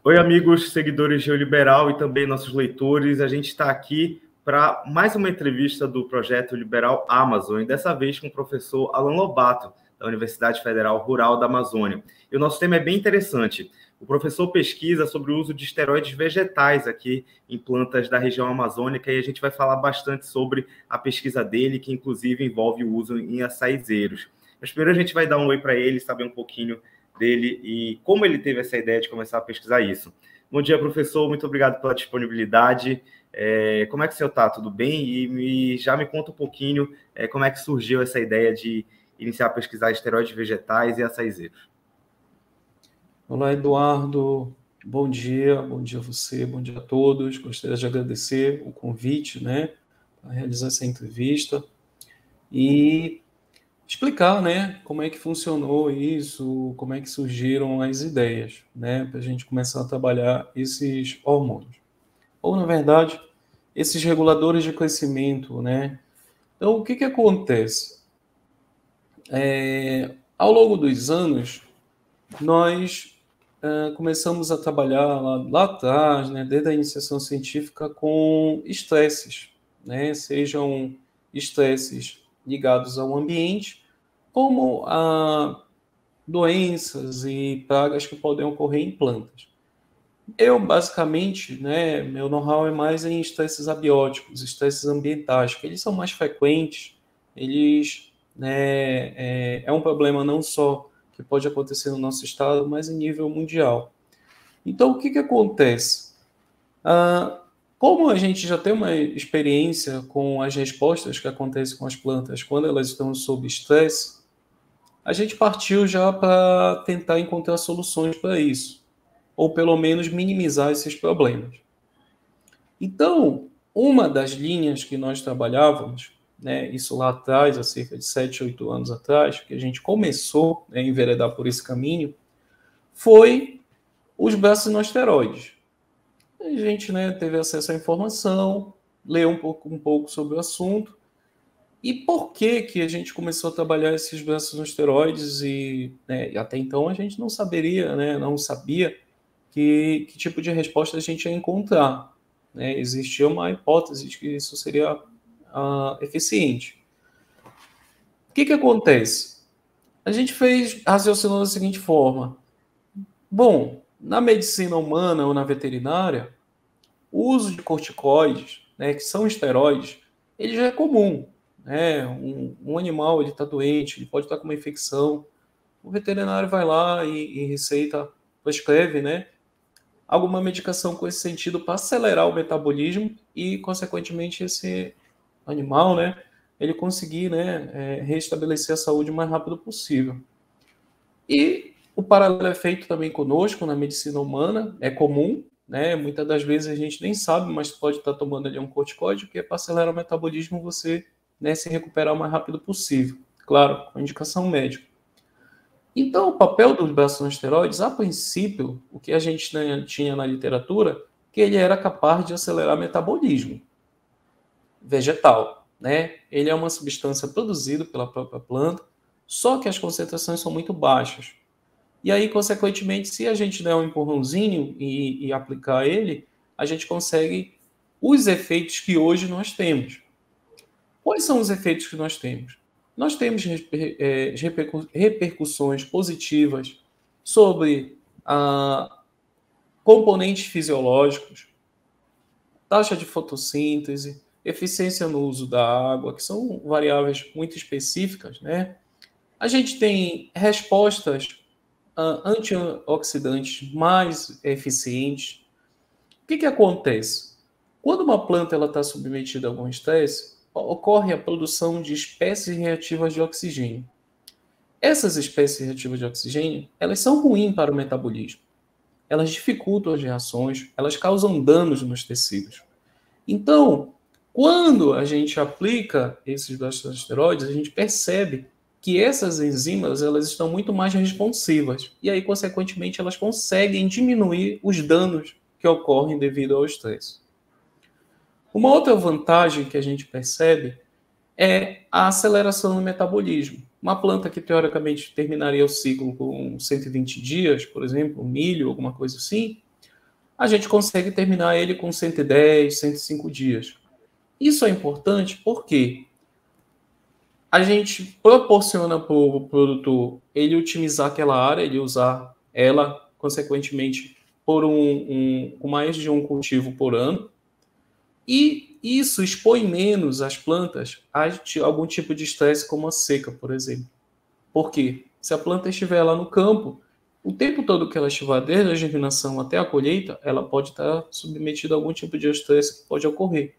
Oi, amigos, seguidores de Liberal e também nossos leitores. A gente está aqui para mais uma entrevista do projeto Liberal Amazon, e dessa vez com o professor Alan Lobato, da Universidade Federal Rural da Amazônia. E o nosso tema é bem interessante. O professor pesquisa sobre o uso de esteroides vegetais aqui em plantas da região amazônica, e a gente vai falar bastante sobre a pesquisa dele, que inclusive envolve o uso em açaizeiros. Mas primeiro a gente vai dar um oi para ele, saber um pouquinho dele e como ele teve essa ideia de começar a pesquisar isso. Bom dia, professor, muito obrigado pela disponibilidade. Como é que o senhor está? Tudo bem? E já me conta um pouquinho como é que surgiu essa ideia de iniciar a pesquisar esteroides vegetais e açaizeiros. Olá, Eduardo. Bom dia a você, bom dia a todos. Gostaria de agradecer o convite, né, para realizar essa entrevista e explicar, né, como é que funcionou isso, como é que surgiram as ideias, né, para a gente começar a trabalhar esses hormônios. Ou, na verdade, esses reguladores de crescimento, né. Então, o que que acontece? Ao longo dos anos, nós começamos a trabalhar lá atrás, né, desde a iniciação científica, com estresses, né, sejam estresses ligados ao ambiente, como a doenças e pragas que podem ocorrer em plantas. Eu, basicamente, né, meu know-how é mais em estresses abióticos, estresses ambientais, que eles são mais frequentes, eles, né, é um problema não só que pode acontecer no nosso estado, mas em nível mundial. Então, o que que acontece? Como a gente já tem uma experiência com as respostas que acontecem com as plantas quando elas estão sob estresse, a gente partiu já para tentar encontrar soluções para isso, ou pelo menos minimizar esses problemas. Então, uma das linhas que nós trabalhávamos, né, isso lá atrás, há cerca de 7, 8 anos atrás, que a gente começou, né, a enveredar por esse caminho, foi os brasinosteroides. A gente, né, teve acesso à informação, leu um pouco sobre o assunto. E por que que a gente começou a trabalhar esses brasinosteroides e, né, até então a gente não saberia, né, não sabia que tipo de resposta a gente ia encontrar, né? Existia uma hipótese de que isso seria eficiente. O que que acontece? A gente raciocinando da seguinte forma: bom, na medicina humana ou na veterinária, o uso de corticoides, né, que são esteroides, ele já é comum. Né? Um animal ele está doente, ele pode estar com uma infecção, o veterinário vai lá e receita, prescreve, né, alguma medicação com esse sentido para acelerar o metabolismo e, consequentemente, esse animal, né, ele conseguir, né, restabelecer a saúde o mais rápido possível. E o paralelo é feito também conosco na medicina humana, é comum, né? Muitas das vezes a gente nem sabe, mas pode estar tomando ali um corticóide, que é para acelerar o metabolismo, você, né, se recuperar o mais rápido possível. Claro, com indicação médica. Então, o papel dos beta-esteroides, a princípio, o que a gente tinha na literatura, que ele era capaz de acelerar o metabolismo vegetal, né? Ele é uma substância produzida pela própria planta, só que as concentrações são muito baixas. E aí, consequentemente, se a gente der um empurrãozinho e aplicar ele, a gente consegue os efeitos que hoje nós temos. Quais são os efeitos que nós temos? Nós temos repercussões positivas sobre componentes fisiológicos, taxa de fotossíntese, eficiência no uso da água, que são variáveis muito específicas, né? A gente tem respostas antioxidantes mais eficientes. O que que acontece? Quando uma planta está submetida a algum estresse, ocorre a produção de espécies reativas de oxigênio. Essas espécies reativas de oxigênio, elas são ruins para o metabolismo. Elas dificultam as reações, elas causam danos nos tecidos. Então, quando a gente aplica esses beta-esteroides, a gente percebe que essas enzimas elas estão muito mais responsivas e aí, consequentemente, elas conseguem diminuir os danos que ocorrem devido ao estresse. Uma outra vantagem que a gente percebe é a aceleração no metabolismo. Uma planta que, teoricamente, terminaria o ciclo com 120 dias, por exemplo, milho, alguma coisa assim, a gente consegue terminar ele com 110, 105 dias. Isso é importante porque a gente proporciona para o produtor ele otimizar aquela área, ele usar ela, consequentemente, por com mais de um cultivo por ano. E isso expõe menos as plantas a algum tipo de estresse, como a seca, por exemplo. Por quê? Se a planta estiver lá no campo, o tempo todo que ela estiver, desde a germinação até a colheita, ela pode estar submetida a algum tipo de estresse que pode ocorrer.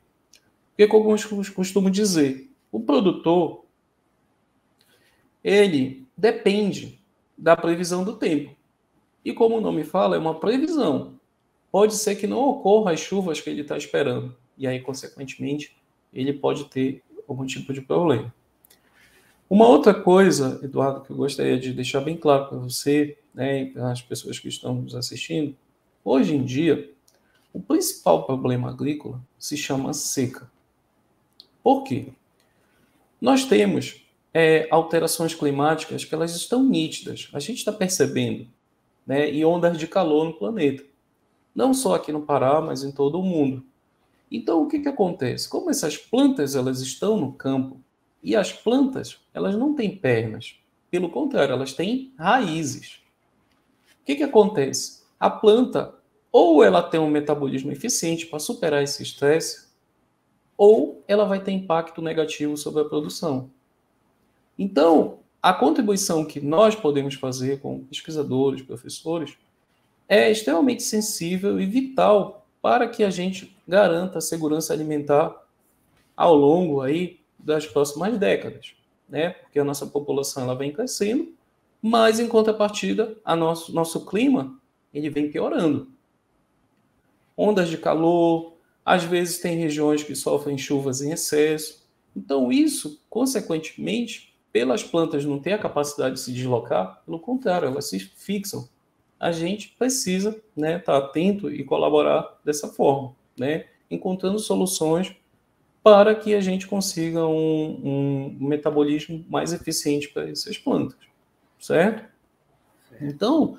O que alguns costumam dizer? O produtor, ele depende da previsão do tempo. E como o nome fala, é uma previsão. Pode ser que não ocorra as chuvas que ele está esperando. E aí, consequentemente, ele pode ter algum tipo de problema. Uma outra coisa, Eduardo, que eu gostaria de deixar bem claro para você, né, e para as pessoas que estão nos assistindo, hoje em dia, o principal problema agrícola se chama seca. Por quê? Nós temos alterações climáticas que elas estão nítidas. A gente está percebendo, né, e ondas de calor no planeta. Não só aqui no Pará, mas em todo o mundo. Então, o que acontece? Como essas plantas elas estão no campo, e as plantas elas não têm pernas. Pelo contrário, elas têm raízes. O que acontece? A planta, ou ela tem um metabolismo eficiente para superar esse estresse, ou ela vai ter impacto negativo sobre a produção. Então, a contribuição que nós podemos fazer como pesquisadores, professores, é extremamente sensível e vital para que a gente garanta a segurança alimentar ao longo aí das próximas décadas, né? Porque a nossa população ela vem crescendo, mas em contrapartida, nosso clima ele vem piorando. Ondas de calor, às vezes tem regiões que sofrem chuvas em excesso. Então isso, consequentemente, pelas plantas não ter a capacidade de se deslocar, pelo contrário, elas se fixam. A gente precisa, né, estar atento e colaborar dessa forma, né, encontrando soluções para que a gente consiga um metabolismo mais eficiente para essas plantas, certo? Então,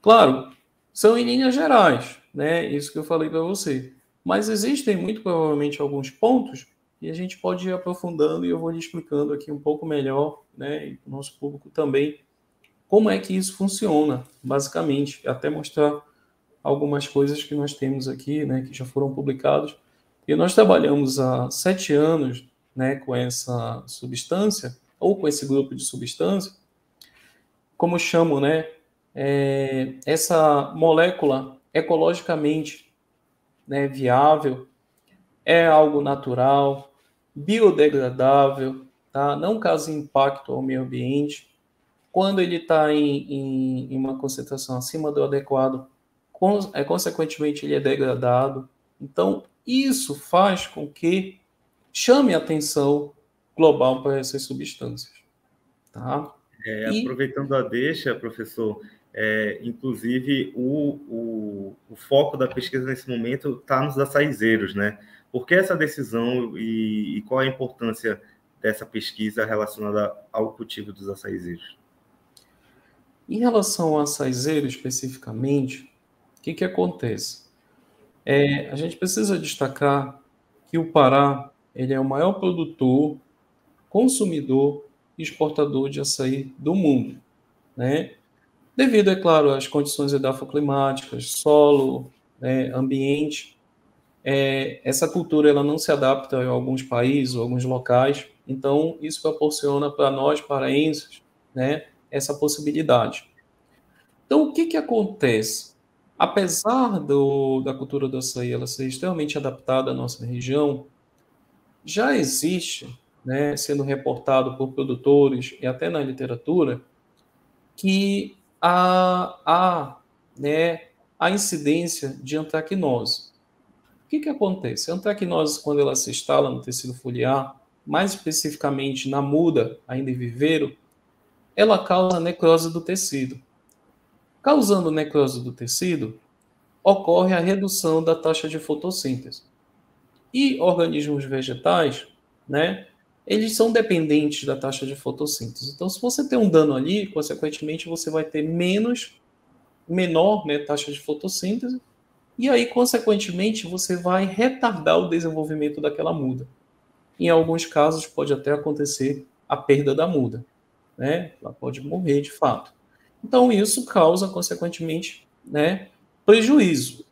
claro, são em linhas gerais, né, isso que eu falei para você, mas existem muito provavelmente alguns pontos e a gente pode ir aprofundando e eu vou lhe explicando aqui um pouco melhor, né, e para o nosso público também, como é que isso funciona, basicamente, até mostrar algumas coisas que nós temos aqui, né, que já foram publicados. E nós trabalhamos há 7 anos, né, com essa substância, ou com esse grupo de substância, como chamo, né, essa molécula ecologicamente, né, viável, é algo natural, biodegradável, tá? Não causa impacto ao meio ambiente. Quando ele está em uma concentração acima do adequado, consequentemente ele é degradado. Então, isso faz com que chame a atenção global para essas substâncias. Tá? Aproveitando a deixa, professor, inclusive o foco da pesquisa nesse momento está nos açaizeiros, né? Por que essa decisão e qual a importância dessa pesquisa relacionada ao cultivo dos açaizeiros? Em relação ao açaizeiro especificamente, o que acontece? A gente precisa destacar que o Pará ele é o maior produtor, consumidor e exportador de açaí do mundo, né? Devido, é claro, às condições edafoclimáticas, solo, né, ambiente, essa cultura ela não se adapta em alguns países, alguns locais, então isso proporciona para nós, paraenses, né, essa possibilidade. Então, o que acontece? Apesar da cultura do açaí ela ser extremamente adaptada à nossa região, já existe, né, sendo reportado por produtores e até na literatura, que né, a incidência de antracnose. O que acontece? A antracnose, quando ela se instala no tecido foliar, mais especificamente na muda, ainda em viveiro, ela causa necrose do tecido. Causando necrose do tecido, ocorre a redução da taxa de fotossíntese. E organismos vegetais, né, eles são dependentes da taxa de fotossíntese. Então, se você tem um dano ali, consequentemente, você vai ter menor, né, taxa de fotossíntese E aí, consequentemente, você vai retardar o desenvolvimento daquela muda. Em alguns casos, pode até acontecer a perda da muda, né? Ela pode morrer de fato. Então, isso causa, consequentemente, né, prejuízo.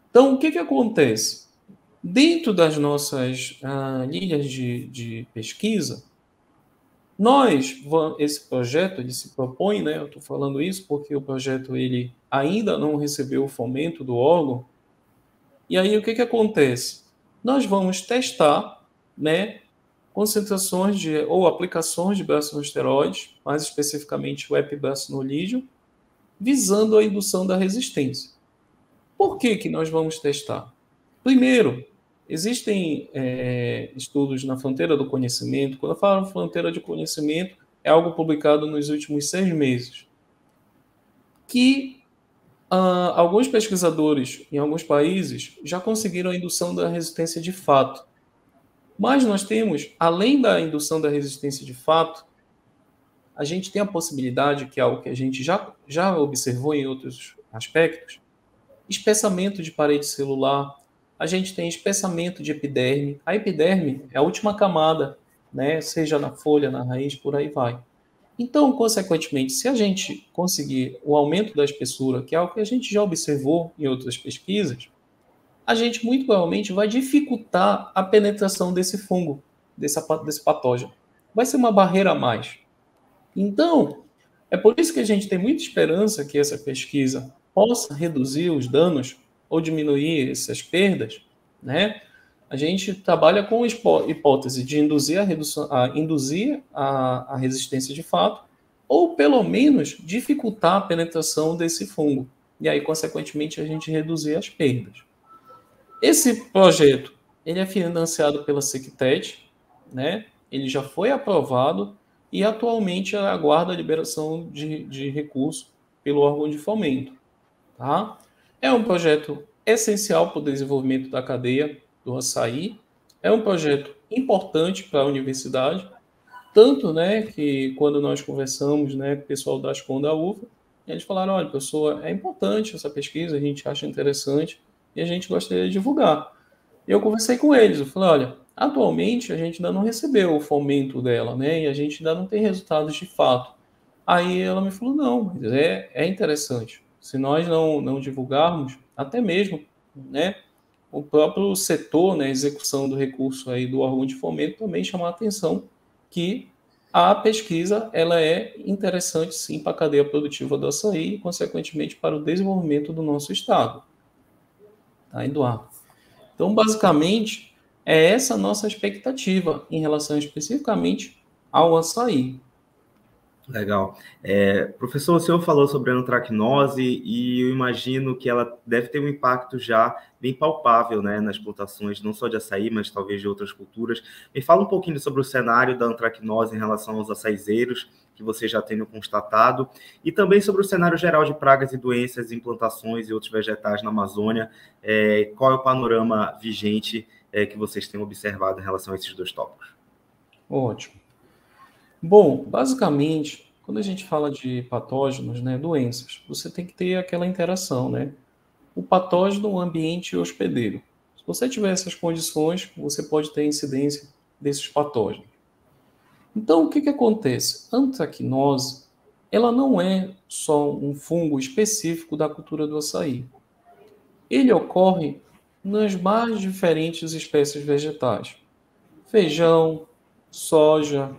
Então, o que, que acontece? Dentro das nossas linhas de pesquisa, esse projeto, ele se propõe, né? Eu estou falando isso porque o projeto ele ainda não recebeu o fomento do órgão. E aí o que que acontece? Nós vamos testar, né, concentrações ou aplicações de bacilossteroides, mais especificamente o epibacilolídeo, visando a indução da resistência. Por que que nós vamos testar? Primeiro, existem estudos na fronteira do conhecimento. Quando eu falo fronteira de conhecimento, é algo publicado nos últimos 6 meses, que alguns pesquisadores em alguns países já conseguiram a indução da resistência de fato. Mas nós temos, além da indução da resistência de fato, a gente tem a possibilidade, que é algo que a gente já observou em outros aspectos, espessamento de parede celular, a gente tem espessamento de epiderme. A epiderme é a última camada, né? Seja na folha, na raiz, por aí vai. Então, consequentemente, se a gente conseguir o aumento da espessura, que é algo que a gente já observou em outras pesquisas, a gente muito provavelmente vai dificultar a penetração desse fungo, desse patógeno. Vai ser uma barreira a mais. Então, é por isso que a gente tem muita esperança que essa pesquisa possa reduzir os danos ou diminuir essas perdas, né? A gente trabalha com a hipótese de induzir a resistência de fato, ou pelo menos dificultar a penetração desse fungo. E aí, consequentemente, a gente reduzir as perdas. Esse projeto, ele é financiado pela SECTET, né? Ele já foi aprovado e atualmente aguarda a liberação de recurso pelo órgão de fomento. Tá? É um projeto essencial para o desenvolvimento da cadeia do açaí, é um projeto importante para a universidade, tanto, né, que quando nós conversamos, né, com o pessoal da Ascom da UFA, eles falaram, olha, pessoal, é importante essa pesquisa, a gente acha interessante e a gente gostaria de divulgar. Eu conversei com eles, eu falei, olha, atualmente a gente ainda não recebeu o fomento dela, né, e a gente ainda não tem resultados de fato. Aí ela me falou, não, mas é interessante. Se nós não divulgarmos, até mesmo, né, o próprio setor, né, execução do recurso aí do órgão de fomento também chamar a atenção que a pesquisa ela é interessante sim para a cadeia produtiva do açaí e, consequentemente, para o desenvolvimento do nosso estado. Tá, Eduardo? Então, basicamente, é essa a nossa expectativa em relação especificamente ao açaí. Legal. Professor, o senhor falou sobre a antracnose e eu imagino que ela deve ter um impacto já bem palpável, né, nas plantações, não só de açaí, mas talvez de outras culturas. Me fala um pouquinho sobre o cenário da antracnose em relação aos açaizeiros, que você já tem constatado, e também sobre o cenário geral de pragas e doenças em plantações e outros vegetais na Amazônia. Qual é o panorama vigente que vocês têm observado em relação a esses dois tópicos? Ótimo. Bom, basicamente, quando a gente fala de patógenos, né, doenças, você tem que ter aquela interação, né? O patógeno, o ambiente e o hospedeiro. Se você tiver essas condições, você pode ter incidência desses patógenos. Então, o que que acontece? A antracnose, ela não é só um fungo específico da cultura do açaí. Ele ocorre nas mais diferentes espécies vegetais. Feijão, soja,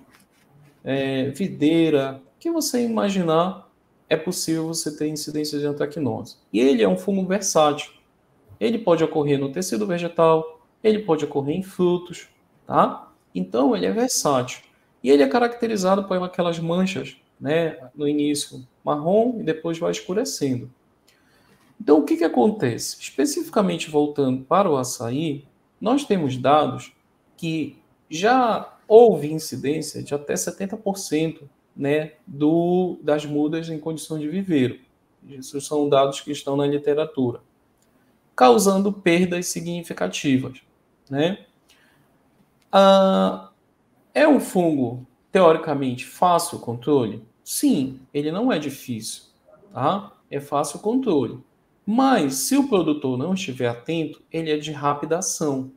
videira, o que você imaginar, é possível você ter incidência de antracnose. E ele é um fungo versátil. Ele pode ocorrer no tecido vegetal, ele pode ocorrer em frutos, tá? Então ele é versátil. E ele é caracterizado por aquelas manchas, né, no início marrom e depois vai escurecendo. Então o que que acontece? Especificamente voltando para o açaí, nós temos dados que já houve incidência de até 70%, né, das mudas em condição de viveiro. Isso são dados que estão na literatura, causando perdas significativas, né? É um fungo teoricamente fácil o controle? Sim, ele não é difícil, tá? É fácil o controle. Mas, se o produtor não estiver atento, ele é de rápida ação.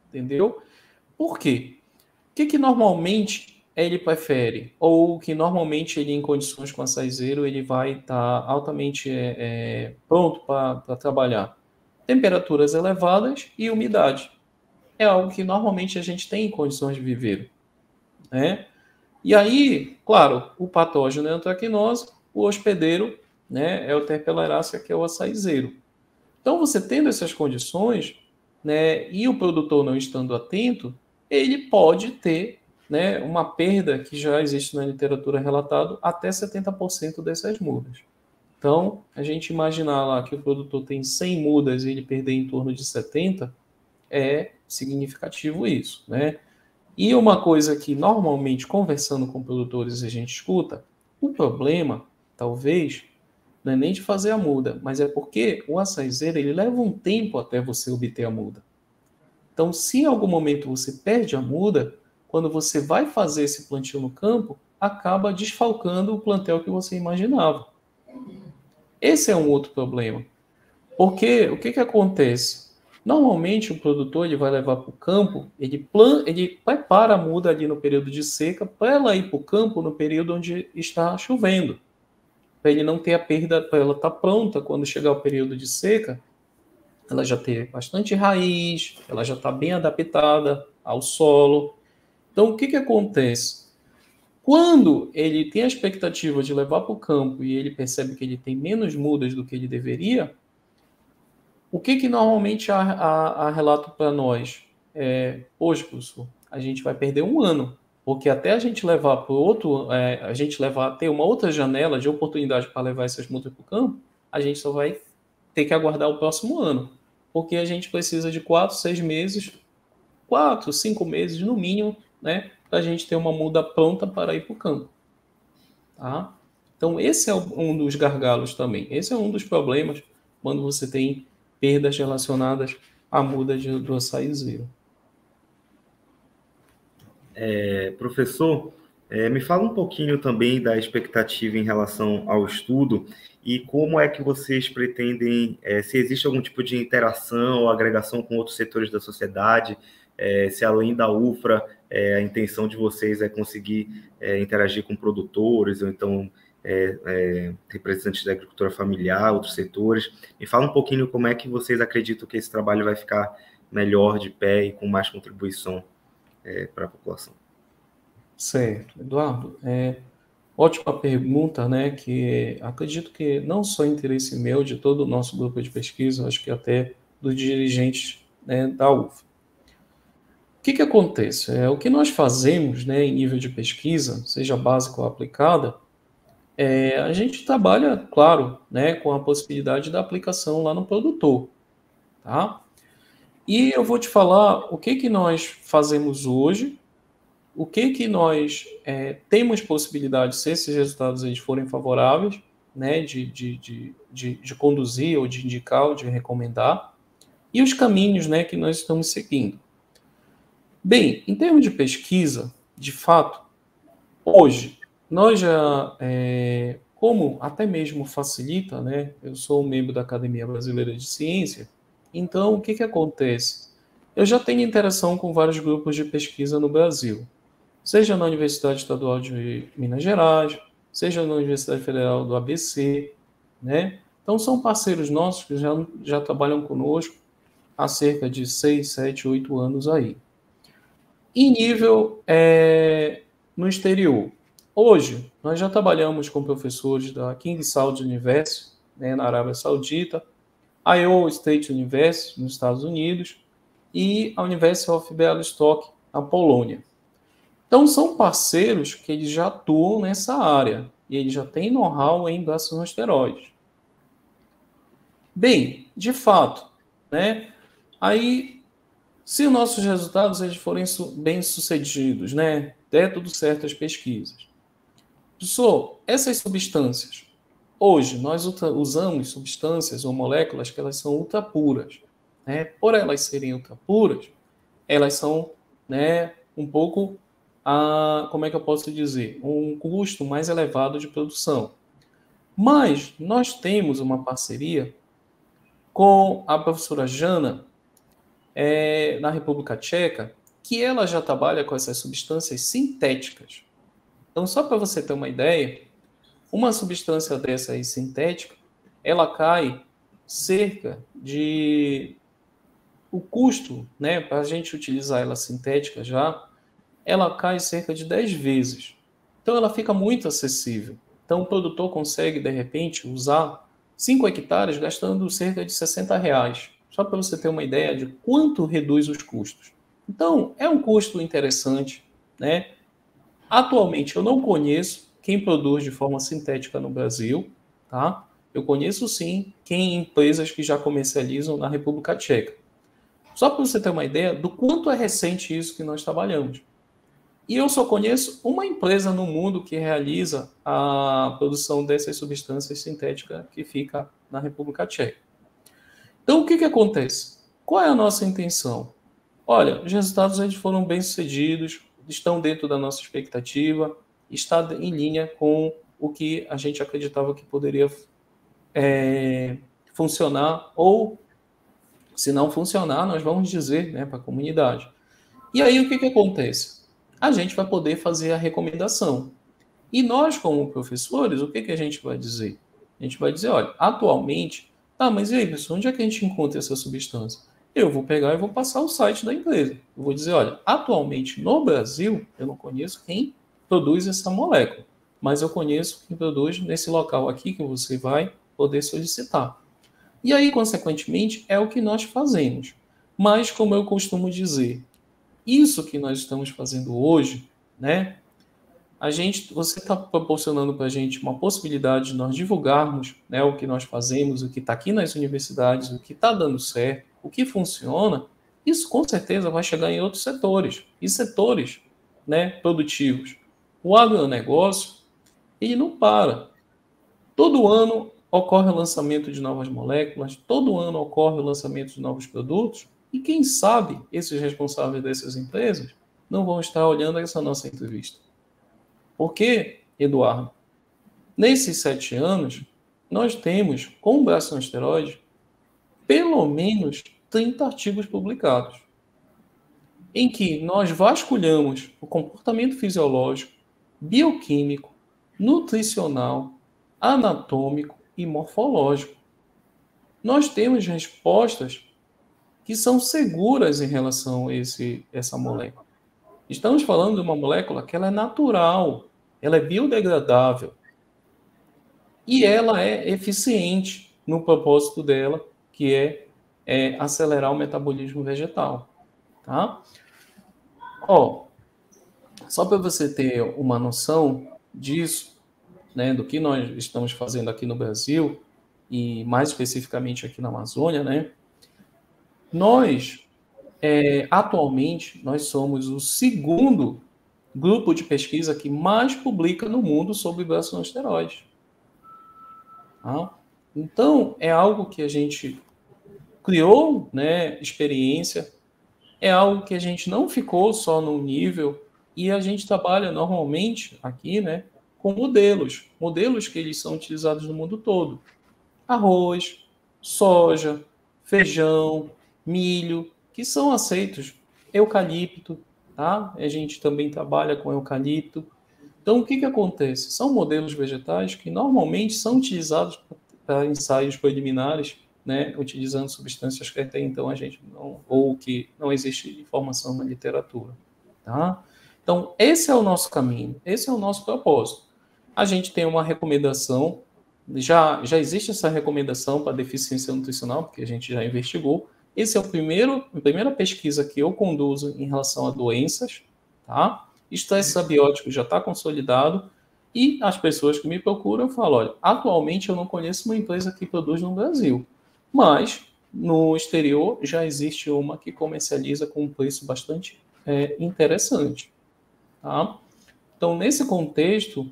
Entendeu? Por quê? O que normalmente ele prefere? Ou que normalmente ele, em condições com açaizeiro, ele vai estar altamente pronto para trabalhar? Temperaturas elevadas e umidade. É algo que normalmente a gente tem em condições de viver, né? E aí, claro, o patógeno é a antracnose, o hospedeiro, né, é o Terpellerácea, que é o açaizeiro. Então, você tendo essas condições, né, e o produtor não estando atento, ele pode ter, né, uma perda que já existe na literatura relatado até 70% dessas mudas. Então, a gente imaginar lá que o produtor tem 100 mudas e ele perder em torno de 70, é significativo isso, né? E uma coisa que normalmente conversando com produtores a gente escuta, o problema, talvez, não é nem de fazer a muda, mas é porque o açaizeiro ele leva um tempo até você obter a muda. Então, se em algum momento você perde a muda, quando você vai fazer esse plantio no campo, acaba desfalcando o plantel que você imaginava. Esse é um outro problema. Porque o que acontece? Normalmente o produtor ele vai levar para o campo, ele prepara a muda ali no período de seca para ela ir para o campo no período onde está chovendo. Para ele não ter a perda, para ela estar pronta quando chegar o período de seca, ela já ter bastante raiz, ela já está bem adaptada ao solo. Então o que acontece? Quando ele tem a expectativa de levar para o campo e ele percebe que ele tem menos mudas do que ele deveria, o que normalmente há relato para nós? Hoje, professor, a gente vai perder um ano, porque até a gente levar para outro, a gente ter uma outra janela de oportunidade para levar essas multas para o campo, a gente só vai ter que aguardar o próximo ano, porque a gente precisa de 4, 6 meses, 4, 5 meses no mínimo, né, para a gente ter uma muda pronta para ir para o campo. Tá? Então, esse é um dos gargalos também. Esse é um dos problemas quando você tem perdas relacionadas à muda do açaizeiro. Professor, me fala um pouquinho também da expectativa em relação ao estudo e como é que vocês pretendem, se existe algum tipo de interação ou agregação com outros setores da sociedade, se além da UFRA, a intenção de vocês é conseguir interagir com produtores ou então representantes da agricultura familiar, outros setores. Me fala um pouquinho como é que vocês acreditam que esse trabalho vai ficar melhor de pé e com mais contribuição para a população. Certo, Eduardo. Ótima pergunta, né? Que acredito que não só interesse meu, de todo o nosso grupo de pesquisa, acho que até dos dirigentes, né, da UFA. O que acontece? O que nós fazemos, né, em nível de pesquisa, seja básica ou aplicada, a gente trabalha, claro, né, com a possibilidade da aplicação lá no produtor, tá? E eu vou te falar o que nós fazemos hoje, o que nós temos possibilidade, se esses resultados eles forem favoráveis, né, de conduzir, ou de indicar, ou de recomendar, e os caminhos, né, que nós estamos seguindo. Bem, em termos de pesquisa, de fato, hoje, nós já, como até mesmo facilita, né, eu sou um membro da Academia Brasileira de Ciência, então o que acontece? Eu já tenho interação com vários grupos de pesquisa no Brasil, seja na Universidade Estadual de Minas Gerais, seja na Universidade Federal do ABC, né? Então, são parceiros nossos que já trabalham conosco há cerca de 6, 7, 8 anos aí. Em nível no exterior, hoje, nós já trabalhamos com professores da King Saud University, né, na Arábia Saudita, a Iowa State University, nos Estados Unidos, e a University of Białystok, na Polônia. Então, são parceiros que eles já atuam nessa área e eles já têm know-how em gastroenteroides. Bem, de fato, né? Aí, se os nossos resultados eles forem bem sucedidos, né? Der tudo certo as pesquisas. Professor, essas substâncias, hoje nós usamos substâncias ou moléculas que elas são ultrapuras, né? Por elas serem ultrapuras, elas são, né, um pouco como é que eu posso dizer? Um custo mais elevado de produção. Mas nós temos uma parceria com a professora Jana, na República Tcheca, que ela já trabalha com essas substâncias sintéticas. Então, só para você ter uma ideia, uma substância dessa aí sintética, ela cai cerca de... O custo, né, para a gente utilizar ela sintética já, ela cai cerca de 10 vezes. Então, ela fica muito acessível. Então, o produtor consegue, de repente, usar 5 hectares gastando cerca de R$ 60. Só para você ter uma ideia de quanto reduz os custos. Então, é um custo interessante, né? Atualmente, eu não conheço quem produz de forma sintética no Brasil, tá? Eu conheço, sim, empresas que já comercializam na República Tcheca. Só para você ter uma ideia do quanto é recente isso que nós trabalhamos. E eu só conheço uma empresa no mundo que realiza a produção dessas substâncias sintéticas que fica na República Tcheca. Então, o que acontece? Qual é a nossa intenção? Olha, os resultados eles foram bem-sucedidos, estão dentro da nossa expectativa, está em linha com o que a gente acreditava que poderia funcionar, ou, se não funcionar, nós vamos dizer, né, para a comunidade. E aí, o que acontece? A gente vai poder fazer a recomendação. E nós, como professores, o que a gente vai dizer? A gente vai dizer, olha, atualmente, mas e aí, pessoal, onde é que a gente encontra essa substância? Eu vou pegar e vou passar o site da empresa. Eu vou dizer, olha, atualmente no Brasil, eu não conheço quem produz essa molécula, mas eu conheço quem produz nesse local aqui que você vai poder solicitar. E aí, consequentemente, é o que nós fazemos. Mas, como eu costumo dizer, isso que nós estamos fazendo hoje, né? Você está proporcionando para a gente uma possibilidade de nós divulgarmos, né, o que nós fazemos, o que está aqui nas universidades, o que está dando certo, o que funciona. Isso com certeza vai chegar em outros setores, e setores, né, produtivos. O agronegócio, ele não para. Todo ano ocorre o lançamento de novas moléculas, todo ano ocorre o lançamento de novos produtos, e quem sabe esses responsáveis dessas empresas não vão estar olhando essa nossa entrevista. Porque, Eduardo, nesses 7 anos, nós temos, com o braço no esteroide, pelo menos 30 artigos publicados, em que nós vasculhamos o comportamento fisiológico, bioquímico, nutricional, anatômico e morfológico. Nós temos respostas que são seguras em relação a essa molécula. Estamos falando de uma molécula que ela é natural, ela é biodegradável e ela é eficiente no propósito dela, que é acelerar o metabolismo vegetal. Tá? Só para você ter uma noção disso, né, do que nós estamos fazendo aqui no Brasil, e mais especificamente aqui na Amazônia, né, atualmente, nós somos o segundo grupo de pesquisa que mais publica no mundo sobre bioasteroides. Tá? Então, é algo que a gente criou, né, experiência, é algo que a gente não ficou só num nível, e a gente trabalha normalmente aqui, né, com modelos que eles são utilizados no mundo todo. Arroz, soja, feijão, milho, que são aceitos. Eucalipto, tá? A gente também trabalha com eucalipto. Então, o que acontece? São modelos vegetais que normalmente são utilizados para ensaios preliminares, né, utilizando substâncias que até então a gente não, ou que não existe informação na literatura. Tá? Então, esse é o nosso caminho, esse é o nosso propósito. A gente tem uma recomendação, já existe essa recomendação para deficiência nutricional, porque a gente já investigou. Esse é a primeira pesquisa que eu conduzo em relação a doenças, tá? Estresse abiótico já está consolidado, e as pessoas que me procuram falam, olha, atualmente eu não conheço uma empresa que produz no Brasil, mas no exterior já existe uma que comercializa com um preço bastante interessante. Tá? Então, nesse contexto,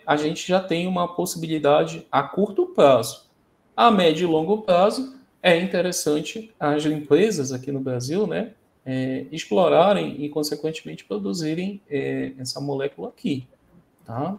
a gente já tem uma possibilidade a curto prazo. A médio e longo prazo, é interessante as empresas aqui no Brasil, né, explorarem e, consequentemente, produzirem essa molécula aqui. Tá?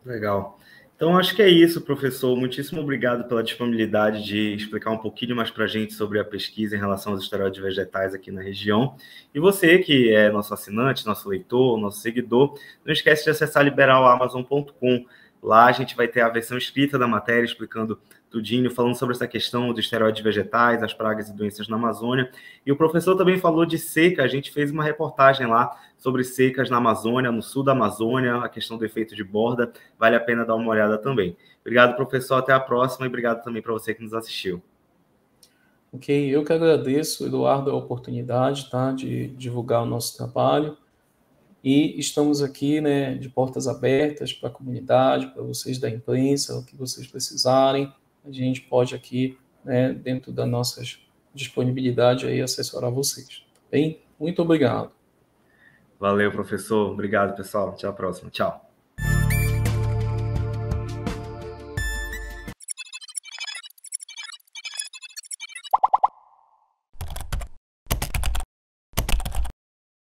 Legal. Então, acho que é isso, professor. Muitíssimo obrigado pela disponibilidade de explicar um pouquinho mais para a gente sobre a pesquisa em relação aos esteroides vegetais aqui na região. E você, que é nosso assinante, nosso leitor, nosso seguidor, não esquece de acessar liberalamazon.com. Lá a gente vai ter a versão escrita da matéria, explicando tudinho, falando sobre essa questão dos esteroides vegetais, as pragas e doenças na Amazônia. E o professor também falou de seca, a gente fez uma reportagem lá sobre secas na Amazônia, no sul da Amazônia, a questão do efeito de borda, vale a pena dar uma olhada também. Obrigado, professor, até a próxima e obrigado também para você que nos assistiu. Ok, eu que agradeço, Eduardo, a oportunidade, tá, de divulgar o nosso trabalho. E estamos aqui, né, de portas abertas para a comunidade, para vocês da imprensa, o que vocês precisarem. A gente pode aqui, né, dentro da nossa disponibilidade, aí, assessorar vocês. Tá bem? Muito obrigado. Valeu, professor. Obrigado, pessoal. Até a próxima. Tchau.